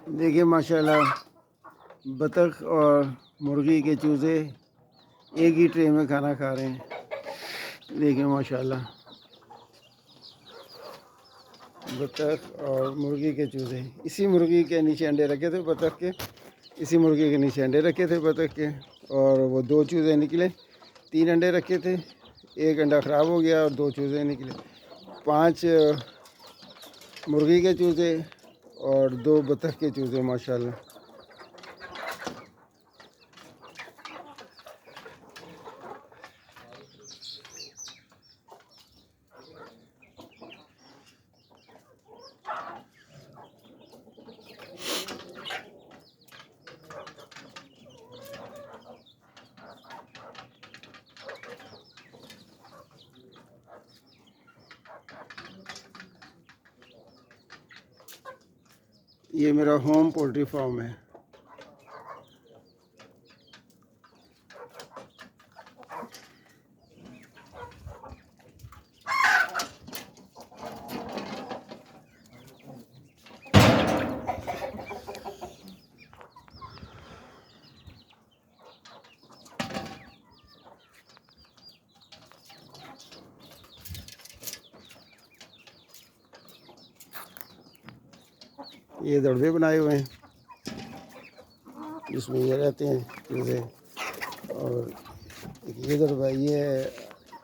देखिए माशाल्लाह बतख और मुर्गी के चूज़े एक ही ट्रे में खाना खा रहे हैं। देखिए माशाल्लाह बतख और मुर्गी के चूज़े। इसी मुर्गी के नीचे अंडे रखे थे बतख के, इसी मुर्गी के नीचे अंडे रखे थे बतख के, और वो 2 चूज़े निकले। 3 अंडे रखे थे, 1 अंडा ख़राब हो गया और 2 चूज़े निकले। 5 मुर्गी के चूज़े और 2 बतख के चूज़े माशाल्लाह। ये मेरा होम पोल्ट्री फार्म है। ये दड़बे बनाए हुए हैं जिसमें ये रहते हैं चूज़े। और ये दड़बा ये है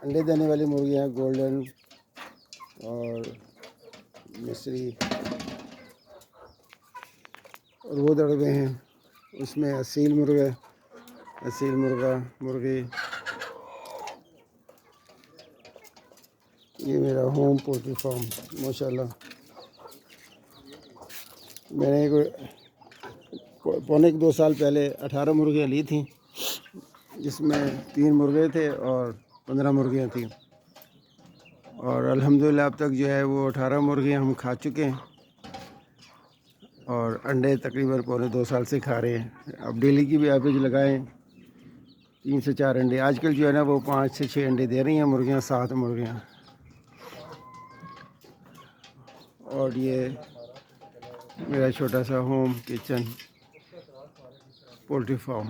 अंडे देने वाली मुर्गियाँ, गोल्डन और मिस्री। और वो दड़बे हैं उसमें असील मुर्गा, असील मुर्गा मुर्गी। ये मेरा होम पोल्ट्री फार्म माशाल्लाह। मैंने पौने 2 साल पहले 18 मुर्गियाँ ली थी, जिसमें 3 मुर्गे थे और 15 मुर्गियाँ थी। और अल्हम्दुलिल्लाह अब तक जो है वो 18 मुर्गियाँ हम खा चुके हैं और अंडे तकरीबन पौने 2 साल से खा रहे हैं। अब डेली की भी एवरेज लगाएं 3 से 4 अंडे। आजकल जो है ना वो 5 से 6 अंडे दे रही हैं मुर्गियाँ, 7 मुर्गियाँ। और ये मेरा छोटा सा होम किचन पोल्ट्री फार्म।